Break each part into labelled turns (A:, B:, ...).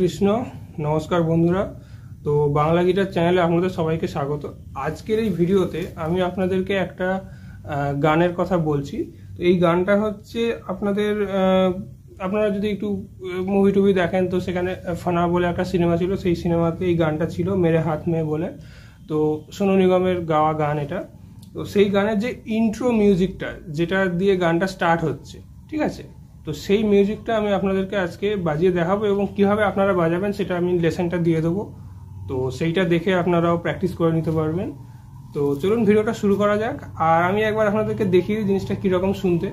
A: কৃষ্ণ। নমস্কার বন্ধুরা। তো বাংলা গিটার চ্যানেলে আপনাদের সবাইকে স্বাগত। আজকের এই ভিডিওতে আমি আপনাদেরকে একটা গানের কথা বলছি। তো এই গানটা হচ্ছে আপনারা যদি একটু মুভি টুভি দেখেন তো সেখানে ফানা বলে একটা সিনেমা ছিল, সেই সিনেমাতে এই গানটা ছিল মেরে হাত মে বলে। তো সোনু নিগমের গাওয়া গান এটা। তো সেই গানের যে ইন্ট্রো মিউজিকটা যেটা দিয়ে গানটা স্টার্ট হচ্ছে, ঠিক আছে, তো সেই মিউজিকটা আমি আপনাদেরকে আজকে বাজিয়ে দেখাবো এবং কিভাবে আপনারা বাজাবেন সেটা আমি লেসনটা দিয়ে দেবো। তো সেইটা দেখে আপনারাও প্র্যাকটিস করে নিতে পারবেন। তো চলুন ভিডিওটা শুরু করা যাক। আর আমি একবার আপনাদেরকে দেখিয়ে দিই জিনিসটা কীরকম শুনতে।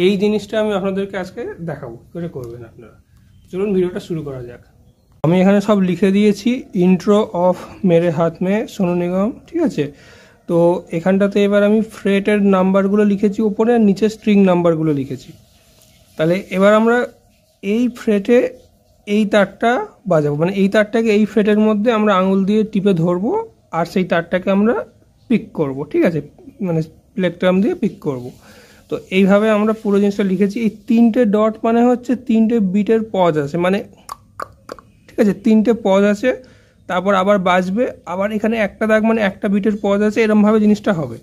A: এই জিনিসটা আমি আপনাদেরকে আজকে দেখাবো, করে করবেন আপনারা। চলুন ভিডিওটা শুরু করা যাক। আমি এখানে সব লিখে দিয়েছি, ইন্ট্রো অফ মেরে হাত মে সোনু নিগম, ঠিক আছে। তো এখানটাতে এবার আমি ফ্রেটের নাম্বারগুলো লিখেছি উপরে, আর নিচে স্ট্রিং নাম্বারগুলো লিখেছি। তাহলে এবার আমরা এই ফ্রেটে এই তারটা বাজাবো, মানে এই তারটাকে এই ফ্রেটের মধ্যে আমরা আঙুল দিয়ে টিপে ধরবো, আর সেই তারটাকে আমরা পিক করব, ঠিক আছে, মানে প্লেকট্রাম দিয়ে পিক করব। তো এইভাবে আমরা পুরো জিনিসটা লিখেছি। এই তিনটে ডট মানে হচ্ছে তিনটে বিটের পজ আছে, মানে ঠিক আছে, তিনটে পজ আছে, তারপর আবার বাজবে, আবার এখানে একটা দাগ মানে একটা বিটের পজ আছে, এরমভাবে জিনিসটা হবে।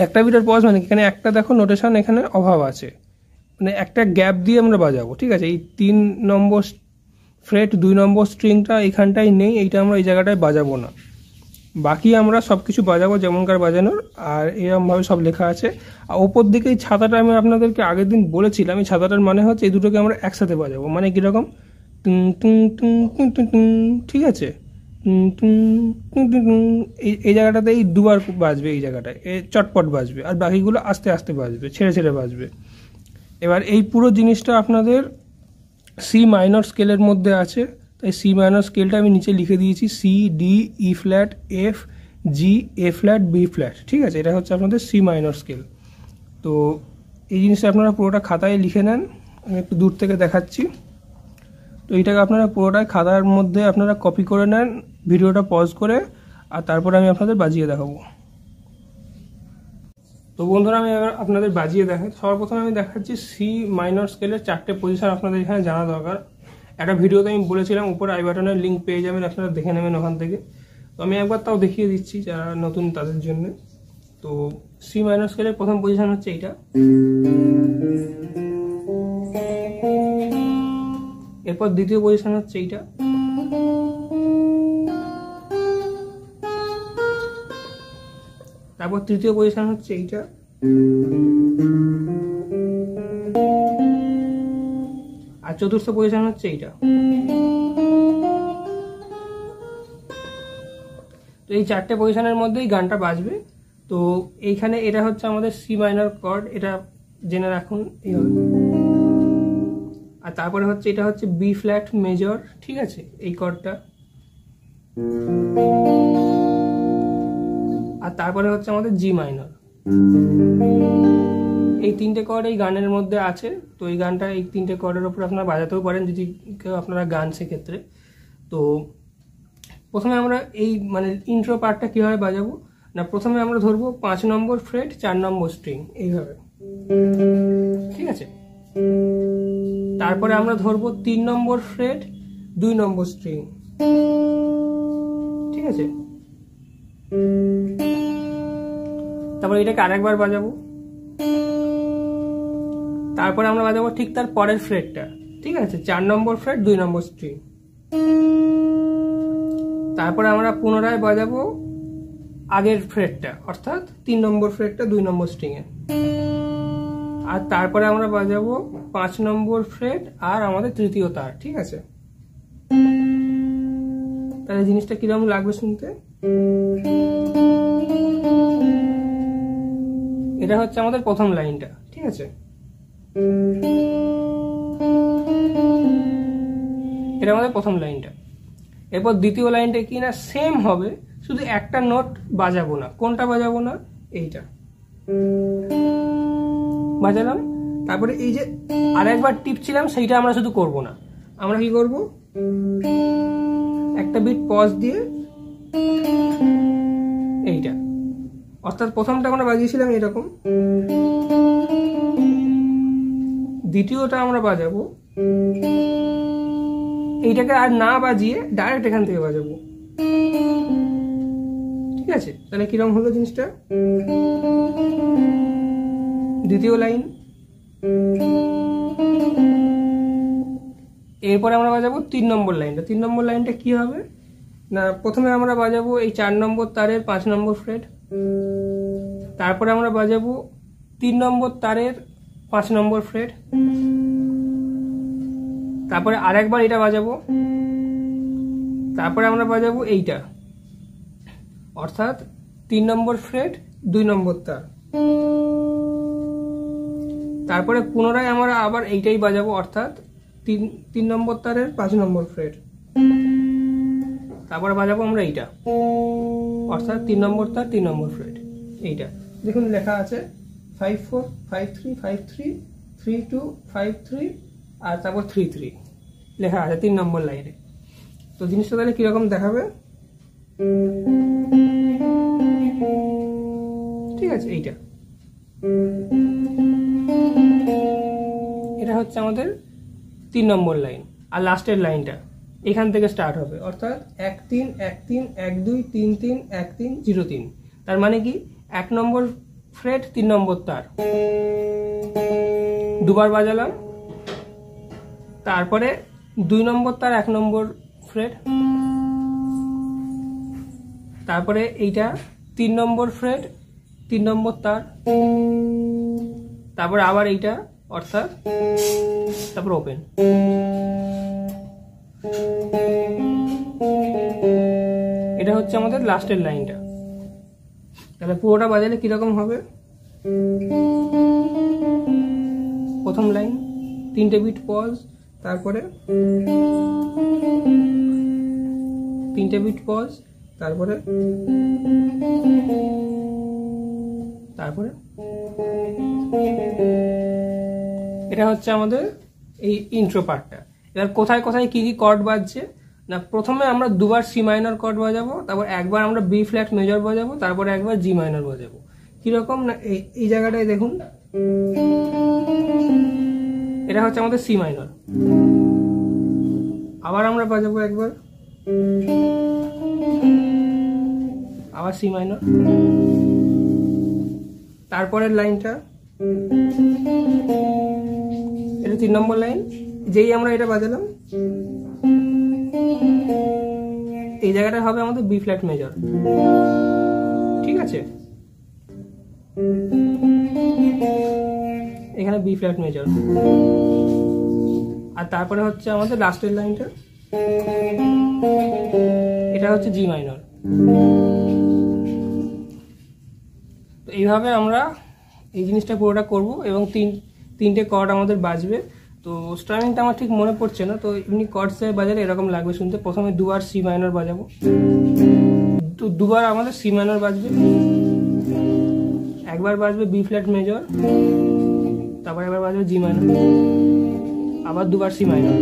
A: একটা বিটের পজ মানে এখানে একটা দেখো নোটেশন এখানে অভাব আছে, মানে একটা গ্যাপ দিয়ে আমরা বাজাবো, ঠিক আছে। এই 3 নম্বর ফ্রেট 2 নম্বর স্ট্রিংটা এখানটাই নেই, এইটা আমরা এই জায়গাটায় বাজাবো না, বাকি আমরা সব কিছু বাজাবো যেমনকার বাজানোর। আর এরকমভাবে সব লেখা আছে। আর ওপর দিকে এই ছাতাটা আমি আপনাদেরকে আগের দিন বলেছিলাম, এই ছাতাটার মানে হচ্ছে এই দুটোকে আমরা একসাথে বাজাবো, মানে কীরকম টুং টুং টুং টুং টুং টুং, ঠিক আছে, টুং টুং টুং টুং টুং। এই জায়গাটাতে এই দুবার বাজবে, এই জায়গাটায় চটপট বাজবে, আর বাকিগুলো আস্তে আস্তে বাজবে, ছেড়ে ছেড়ে বাজবে। এবার এই পুরো জিনিসটা আপনাদের সি মাইনর স্কেলের মধ্যে আছে, তাই সি মাইনর স্কেলটা আমি নিচে লিখে দিয়েছি, C D E flat F G A flat B flat, ঠিক আছে। এটা হচ্ছে আপনাদের সি মাইনর স্কেল। তো এই জিনিসটা আপনারা পুরোটা খাতায় লিখে নেন, আমি একটু দূর থেকে দেখাচ্ছি। তো এইটাকে আপনারা পুরোটাই খাতার মধ্যে আপনারা কপি করে নেন, ভিডিওটা পজ করে, আর তারপরে আমি আপনাদের বাজিয়ে দেখাবো। তো বন্ধুরা আমি এবার আপনাদের বাজিয়ে দেখাই। সর্বপ্রথমে আমি দেখাচ্ছি সি মাইনর স্কেলের 4টে পজিশন আপনাদের এখানে জানা দরকার। একটা ভিডিওতে আমি বলেছিলাম, উপরে আই বাটনের লিঙ্ক পেয়ে যাবেন, আপনারা দেখে নেবেন ওখান থেকে। তো আমি একবার তাও দেখিয়ে দিচ্ছি যারা নতুন তাদের জন্য। তো সি মাইনর স্কেলের প্রথম পজিশন হচ্ছে এইটা, এরপর দ্বিতীয় পজিশন হচ্ছে এইটা, তারপর তৃতীয় পজিশন হচ্ছে এইটা, আর চতুর্থ পজিশন হচ্ছে এইটা। তো এই 4টে পজিশনের মধ্যেই গানটা বাজবে। তো এইখানে এটা হচ্ছে আমাদের সি মাইনর কর্ড, এটা জেনে রাখুন এইভাবে। আর তারপরে হচ্ছে এটা হচ্ছে বি ফ্ল্যাট মেজর, ঠিক আছে, এই কর্ডটা। আর তারপরে হচ্ছে আমাদের জি মাইনর। এই 3টে কর্ড এই গানের মধ্যে আছে। তো এই গানটা এই 3টে কর্ডের উপর আপনারা বাজাতেও পারেন যদি কেউ আপনারা গান সেক্ষেত্রে। তো প্রথমে আমরা এই মানে ইন্ট্রো পার্টটা কীভাবে বাজাবো না, প্রথমে আমরা ধরবো 5 নম্বর ফ্রেট 4 নম্বর স্ট্রিং, এইভাবে, ঠিক আছে। তারপরে আমরা ধরবো 3 নম্বর ফ্রেট 2 নম্বর স্ট্রিং, ঠিক আছে। তারপর এটাকে আরেকবার বাজাবো, তারপরে আমরা বাজাবো ঠিক তার পরের ফ্রেটটা, ঠিক আছে, 4 নম্বর ফ্রেট 2 নম্বর স্ট্রিং। তারপরে আমরা পুনরায় বাজাবো আগের ফ্রেটটা, অর্থাৎ 3 নম্বর ফ্রেটটা 2 নম্বর স্ট্রিং এ। আর তারপরে আমরা বাজাবো 5 নম্বর ফ্রেট আর আমাদের তৃতীয় তার, ঠিক আছে। তাহলে জিনিসটা কিরকম লাগবে শুনতে। এটা হচ্ছে আমাদের প্রথম লাইনটা, ঠিক আছে। এটা আমাদের প্রথম লাইনটা। এরপর দ্বিতীয় লাইনটা কি না সেম হবে, শুধু একটা নোট বাজাবো না। কোনটা বাজাবো না, এইটা বাজালাম। তারপরে এই যে আরেকবার টিপছিলাম সেইটা আমরা শুধু করব না, আমরা কি করব, একটা বিট পজ দিয়ে এইটা, অর্থাৎ প্রথমটা আমরা বাজিয়েছিলাম এরকম, দ্বিতীয়টা আমরা বাজাবো এইটাকে আর না বাজিয়ে ডাইরেক্ট এখান থেকে বাজাবো। ঠিক আছে, তাহলে কিরকম হলো জিনিসটা? দ্বিতীয় লাইন, এরপরে আমরা বাজাবো 3 নম্বর লাইনটা। 3 নম্বর লাইনটা কি হবে না, প্রথমে আমরা বাজাবো এই 4 নম্বর তারের 5 নম্বর ফ্রেট, তারপরে আমরা বাজাবো 3 নম্বর তারের 5 নম্বর ফ্রেট, তারপরে আরেকবার এটা বাজাবো, তারপরে আমরা বাজাবো এইটা, অর্থাৎ 3 নম্বর ফ্রেট 2 নম্বর তার, তারপরে পুনরায় আমরা আবার এইটাই বাজাবো, অর্থাৎ 3 নম্বর তারের 5 নম্বর ফ্রেট, তারপরে বাজাবো আমরা এইটা, অর্থাৎ 3 নম্বর তার 3 নম্বর ফ্রেট। এইটা দেখুন লেখা আছে 5 4 5 3 5 3 3 2 5 3 আর তারপর 3 3 লেখা আছে 3 নম্বর লাইনে। তো জিনিসটা তাহলে কিরকম দেখাবে? ঠিক আছে, এইটা এটা হচ্ছে আমাদের 3 নম্বর লাইন। আর লাস্টের লাইনটা এখান থেকে স্টার্ট হবে, অর্থাৎ 1 3 1 3 1 2 3 3 1 3 0 3। তার মানে কি 1 নম্বর ফ্রেট 3 নম্বর তার দুবার বাজালাম, তারপরে 2 নম্বর তার 1 নম্বর ফ্রেট, তারপরে এইটা 3 নম্বর ফ্রেট 3 নম্বর তার, তারপরে আবার এইটা, অর্থাৎ তারপর ওপেন। এটা হচ্ছে আমাদের লাস্টের লাইনটা। তাহলে পুরোটা বাজালে কিরকম হবে? প্রথম লাইন 3টে বিট পজ, তারপরে 3টে বিট পজ, তারপরে এটা হচ্ছে আমাদের এই ইন্ট্রো পার্টটা। এবার কোথায় কোথায় কি কি কর্ড বাজছে না, প্রথমে আমরা দুবার সি মাইনর কর্ড বাজাবো, তারপর একবার আমরা বি ফ্ল্যাট মেজর বাজাবো, তারপরে একবার জি মাইনর বাজাবো। কিরকম না, এই জায়গাটায় দেখুন, এটা হচ্ছে আমাদের সি মাইনর। আবার আমরা বাজাবো একবার, আবার সি মাইনর, তারপরের লাইনটা এটা 3 নম্বর লাইন, যেই আমরা এটা বাজালাম এই জায়গাটা হবে আমাদের বি ফ্ল্যাট মেজর। ঠিক আছে, এখানে বি ফ্ল্যাট মেজর, আর তারপরে হচ্ছে আমাদের লাস্টের লাইনটা, এটা হচ্ছে জি মাইনর। তো এইভাবে আমরা এই জিনিসটা পুরোটা করব এবং 3টে কর্ড আমাদের বাজবে। তো স্ট্রামিংটা আমার ঠিক মনে পড়ছে না, তো এমনি কর্ডসে বাজালে এরকম লাগবে শুনতে। প্রথমে দুবার সি মাইনর বাজাবো, তো দুবার আমাদের সি মাইনর বাজবে, একবার বাজবে বি ফ্ল্যাট মেজর, তারপর একবার বাজবে জি মাইনর, আবার দুবার সি মাইনর।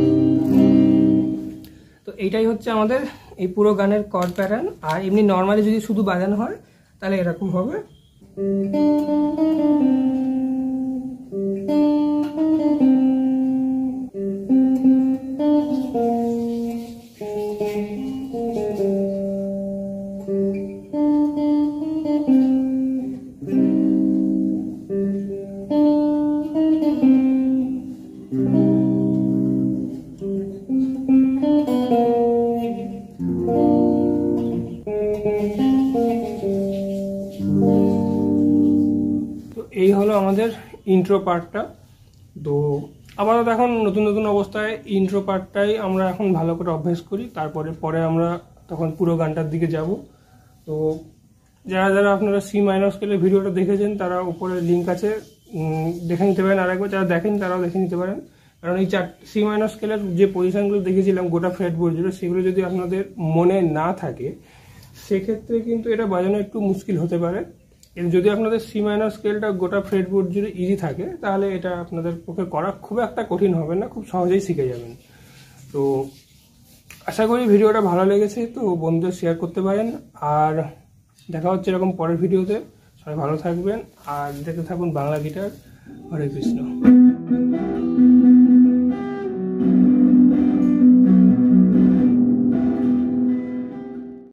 A: তো এইটাই হচ্ছে আমাদের এই পুরো গানের কর্ড প্যাটার্ন। আর এমনি নর্মালি যদি শুধু বাজানো হয় তাহলে এরকম হবে। এই হলো আমাদের ইন্ট্রো পার্টটা। তো আপাতত এখন নতুন নতুন অবস্থায় ইন্ট্রো পার্টটাই আমরা এখন ভালো করে অভ্যাস করি, পরে আমরা তখন পুরো গানটার দিকে যাব। তো যারা যারা আপনারা সি মাইনর স্কেলের ভিডিওটা দেখেছেন তারা উপরে লিঙ্ক আছে, দেখে নিতে পারেন। আরেকবার যারা দেখেন তারাও দেখে নিতে পারেন, কারণ এই সি মাইনর স্কেলের যে পজিশনগুলো দেখেছিলাম গোটা ফ্রেটবোর্ড জুড়ে, সেগুলো যদি আপনাদের মনে না থাকে সেক্ষেত্রে কিন্তু এটা বাজানো একটু মুশকিল হতে পারে। যদি আপনাদের সি মাইনর স্কেলটা গোটা ফ্রেটবোর্ড জুড়ে ইজি থাকে তাহলে এটা আপনাদের পক্ষে করা খুব একটা কঠিন হবে না, খুব সহজেই শিখে যাবেন। তো আশা করি ভিডিওটা ভালো লেগেছে, তো বন্ধুদের শেয়ার করতে পারেন। আর দেখা হচ্ছে এরকম পরের ভিডিওতে। সবাই ভালো থাকবেন আর দেখতে থাকুন বাংলা গিটার। হরে কৃষ্ণ।